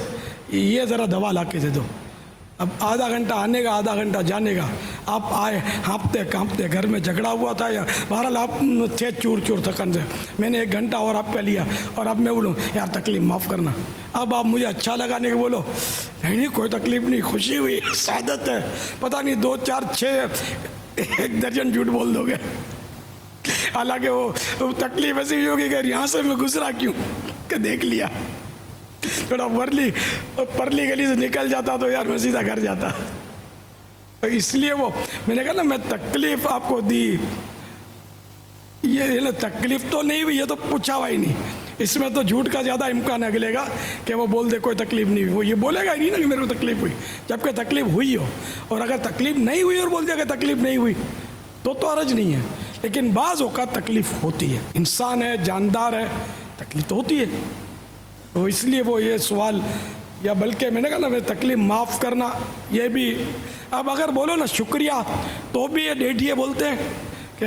یہ ذرا دوا لا کے دے دو. اب آدھا گھنٹہ آنے کا آدھا گھنٹہ جانے کا, آپ آئے ہانپتے کانپتے, گھر میں جھگڑا ہوا تھا یا بہرحال آپ تھے چور تھکن سے, میں نے 1 گھنٹہ اور آپ کا لیا, اور اب میں بولوں یار تکلیف معاف کرنا. اب آپ مجھے اچھا لگانے کے بولو نہیں کوئی تکلیف نہیں, خوشی ہوئی, سعادت ہے, پتہ نہیں 2 4 6 1 درجن جھوٹ بول دو گے. حالانکہ وہ تکلیف ایسی بھی ہوگی کہ یہاں سے میں گزرا کیوں کہ دیکھ لیا, تھوڑا پرلی گلی سے نکل جاتا تو یار میں سیدھا گھر جاتا. تو اس لیے وہ میں نے کہا نا میں تکلیف آپ کو دی, یہ تکلیف تو نہیں ہوئی, یہ تو پوچھا ہوا ہی نہیں. اس میں تو جھوٹ کا زیادہ امکان اگلے گا کہ وہ بول دے کوئی تکلیف نہیں ہوئی. وہ یہ بولے گا ہی نہیں نا کہ میرے کو تکلیف ہوئی, جبکہ تکلیف ہوئی ہو. اور اگر تکلیف نہیں ہوئی اور بول دیا کہ تکلیف نہیں ہوئی تو حرج نہیں ہے. لیکن بعض اوقات تکلیف ہوتی ہے, انسان ہے, جاندار ہے, تکلیف تو ہوتی ہے. تو اس لیے وہ یہ سوال, یا بلکہ میں نے کہا نا میں تکلیف معاف کرنا, یہ بھی اب اگر بولو نا شکریہ تو بھی یہ ڈیٹھیے بولتے ہیں کہ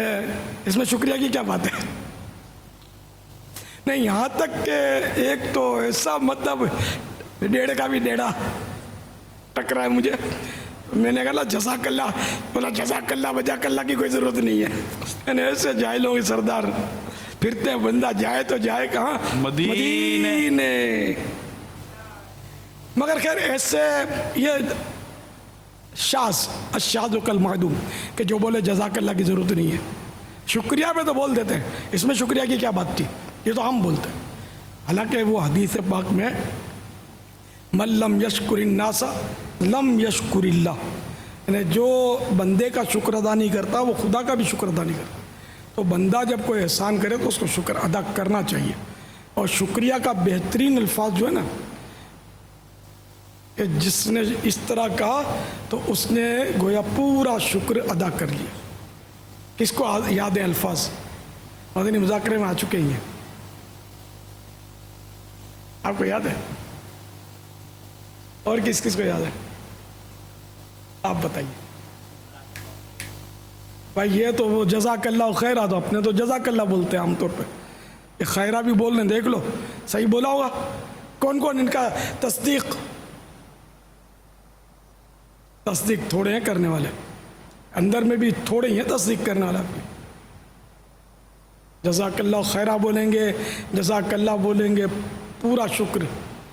اس میں شکریہ کی کیا بات ہے. نہیں, یہاں تک کہ ایک تو ایسا مطلب 1.5 کا بھی 1.5 ٹکرا ہے مجھے. میں نے کہا جزاک اللہ, بولا جزاک اللہ بجاک اللہ کی کوئی ضرورت نہیں ہے. یعنی ایسے جاہلوں کے سردار پھرتے ہیں, بندہ جائے تو جائے کہاں, مدینے. مگر خیر ایسے یہ الشاذ کل معدوم کہ جو بولے جزاک اللہ کی ضرورت نہیں ہے. شکریہ پہ تو بول دیتے ہیں, اس میں شکریہ کی کیا بات تھی, یہ تو ہم بولتے ہیں. حالانکہ وہ حدیث پاک میں من لم یشکر الناس لم یشکر اللہ, یعنی جو بندے کا شکر ادا نہیں کرتا وہ خدا کا بھی شکر ادا نہیں کرتا. تو بندہ جب کوئی احسان کرے تو اس کو شکر ادا کرنا چاہیے. اور شکریہ کا بہترین الفاظ جو ہے نا کہ جس نے اس طرح کہا تو اس نے گویا پورا شکر ادا کر لیا. کس کو یاد ہیں الفاظ؟ مدنی مذاکرے میں آ چکے ہی ہیں, آپ کو یاد ہے؟ اور کس کس کو یاد ہے آپ بتائیے. بھائی یہ تو وہ جزاک اللہ خیرہ, تو اپنے تو جزاک اللہ بولتے ہیں عام طور پہ. یہ خیرہ بھی بولنے دیکھ لو, صحیح بولا ہوگا. کون کون ان کا تصدیق تھوڑے ہیں کرنے والے, اندر میں بھی تھوڑے ہی ہیں تصدیق کرنے والا. جزاک اللہ خیرہ بولیں گے, جزاک اللہ بولیں گے, پورا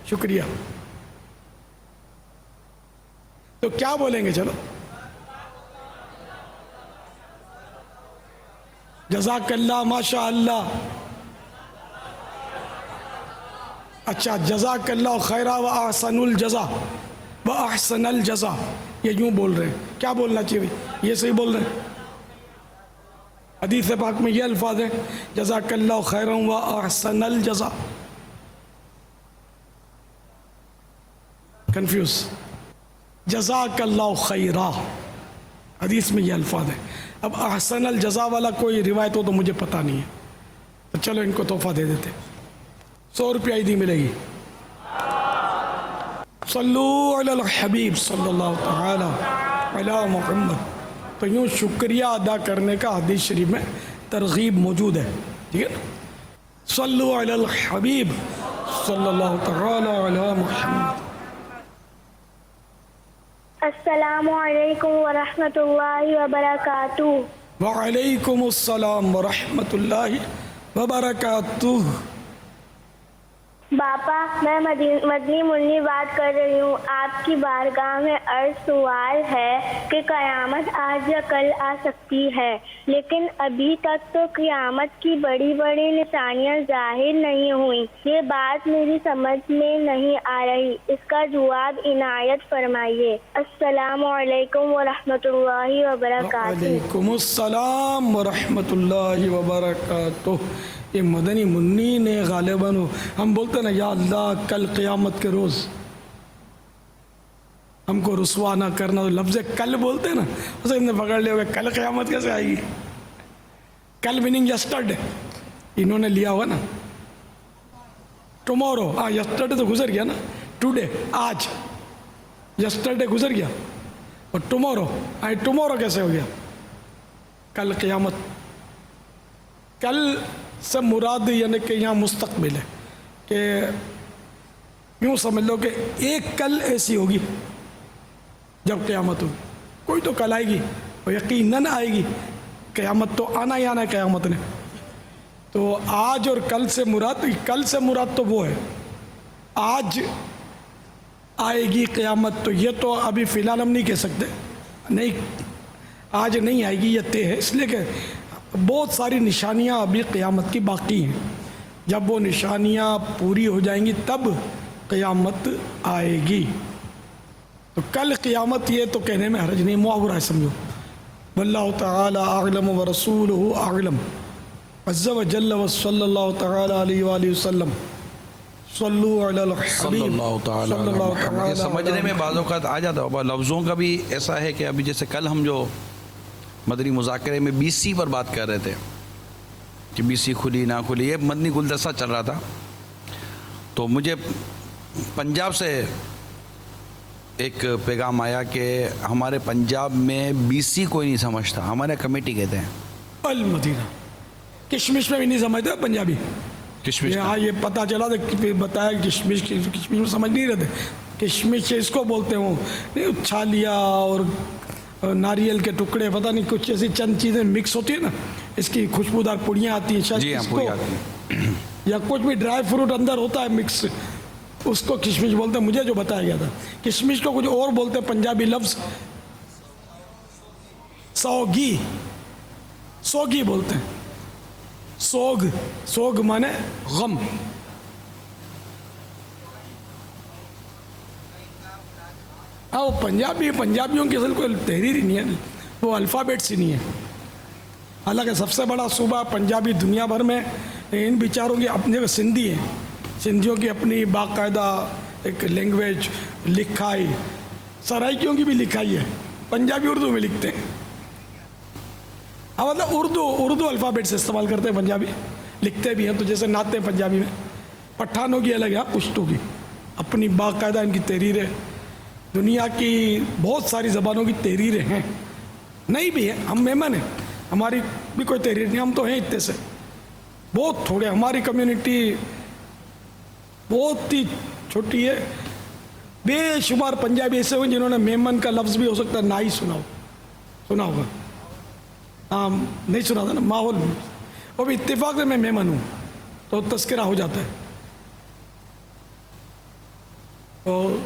شکریہ. تو کیا بولیں گے؟ چلو جزاک اللہ, ماشاء اللہ, اچھا جزاک اللہ خیرہ و احسن الجزا و احسن الجزا یہ یوں بول رہے ہیں. کیا بولنا چاہیے بھائی؟ یہ صحیح بول رہے ہیں. حدیث پاک میں یہ الفاظ ہیں جزاک اللہ خیرا و احسن الجزا. کنفیوز. جزاک اللہ خیرا حدیث میں یہ الفاظ ہیں. اب احسن الجزا والا کوئی روایت ہو تو مجھے پتہ نہیں ہے، تو چلو ان کو تحفہ دے دیتے. 100 روپیہ عیدی ملے گی. صلو علی الحبیب صلی اللہ تعالی علی محمد. تو یوں شکریہ ادا کرنے کا حدیث شریف میں ترغیب موجود ہے. ٹھیک ہے. صلو علی الحبیب صلی اللہ تعالی علی محمد. السلام علیکم ورحمۃ اللہ وبرکاتہ. وعلیکم السلام ورحمۃ اللہ وبرکاتہ. باپا میں مدنی منی بات کر رہی ہوں. آپ کی بارگاہ میں عرض سوال ہے کہ قیامت آج یا کل آ سکتی ہے، لیکن ابھی تک تو قیامت کی بڑی بڑی نشانیاں ظاہر نہیں ہوئیں. یہ بات میری سمجھ میں نہیں آ رہی، اس کا جواب عنایت فرمائیے. السلام علیکم ورحمۃ اللہ وبرکاتہ. وعلیکم السلام ورحمۃ اللہ وبرکاتہ. یہ مدنی منی نے غالباً ہم بولتے ہیں نا یا اللہ کل قیامت کے روز ہم کو رسوا نہ کرنا، تو لفظ کل بولتے ہیں نا اسے ہم نے پکڑ لیا ہوگا. کل قیامت کیسے آئے گی؟ کل میننگ یسٹرڈے انہوں نے لیا ہوا نا. ٹمورو یسٹرڈے تو گزر گیا نا. ٹوڈے آج، یسٹرڈے گزر گیا اور ٹمورو ٹمورو کیسے ہو گیا؟ کل قیامت. کل سے مراد یعنی کہ یہاں مستقبل ہے، کہ یوں سمجھ لو کہ ایک کل ایسی ہوگی جب قیامت ہوگی. کوئی تو کل آئے گی اور یقیناً آئے گی. قیامت تو آنا ہی آنا ہے قیامت نے. تو آج اور کل سے مراد تو وہ ہے آج آئے گی قیامت. تو یہ تو ابھی فی الحال ہم نہیں کہہ سکتے، نہیں آج نہیں آئے گی، یہ طے ہے. اس لیے کہ بہت ساری نشانیاں ابھی قیامت کی باقی ہیں. جب وہ نشانیاں پوری ہو جائیں گی تب قیامت آئے گی. تو کل قیامت یہ تو کہنے میں حرج نہیں، محاورہ ہے سمجھو. واللہ تعالی اعلم ورسولہ اعلم عز وجل وصلی اللہ تعالی علیہ وآلہ وسلم. صلو علی الحبیب صلی اللہ تعالی علی محمد. یہ سمجھنے میں بعض اوقات آ جاتا ہے. لفظوں کا بھی ایسا ہے کہ ابھی جیسے کل ہم جو مدنی مذاکرے میں BC پر بات کر رہے تھے کہ BC کھلی نہ کھلی، یہ مدنی گلدستہ چل رہا تھا. تو مجھے پنجاب سے ایک پیغام آیا کہ ہمارے پنجاب میں BC کوئی نہیں سمجھتا، ہمارے کمیٹی کہتے ہیں. المدینہ کشمش میں بھی نہیں سمجھتے پنجابی. کشمش ہاں یہ پتہ چلا تھا، بتایا کشمش میں سمجھ نہیں رہتے. کشمش اس کو بولتے ہوں چھالیا اور ناریل کے ٹکڑے، پتہ نہیں کچھ ایسی چند چیزیں مکس ہوتی ہیں نا، اس کی خوشبودار پوڑیاں آتی ہیں شاید. جی ہاں، اس پوری کو آتی ہیں. یا کچھ بھی ڈرائی فروٹ اندر ہوتا ہے مکس، اس کو کشمش بولتے ہیں. مجھے جو بتایا گیا تھا کشمش کو کچھ اور بولتے ہیں پنجابی لفظ سوگی. سوگی بولتے ہیں. سوگ مانے غم. ہاں وہ پنجابیوں کی اصل کوئی تحریر ہی نہیں ہے، وہ الفابیٹس ہی نہیں ہے. حالانکہ سب سے بڑا صوبہ پنجابی دنیا بھر میں، ان بیچاروں کی اپنے سندھی ہیں. سندھیوں کی اپنی باقاعدہ ایک لینگویج لکھائی، سرائکیوں کی بھی لکھائی ہے، پنجابی اردو میں لکھتے ہیں. ہاں مطلب اردو الفابیٹ سے استعمال کرتے ہیں پنجابی، لکھتے بھی ہیں. تو جیسے نعتیں پنجابی میں، پٹھانوں کی الگ ہے، پشتو کی اپنی باقاعدہ ان کی تحریریں. دنیا کی بہت ساری زبانوں کی تحریریں ہیں، نہیں بھی ہیں. ہم مہمان ہیں، ہماری بھی کوئی تحریر نہیں. ہم تو ہیں اتنے سے بہت تھوڑے. ہماری کمیونٹی بہت ہی چھوٹی ہے. بے شمار پنجابی ایسے ہوئے جنہوں نے میمن کا لفظ بھی ہو سکتا ہے نہ ہی سنا ہوگا. ہاں نہیں سنا تھا نا ماحول میں. وہ بھی اتفاق سے میں مہمان ہوں تو تذکرہ ہو جاتا ہے. تو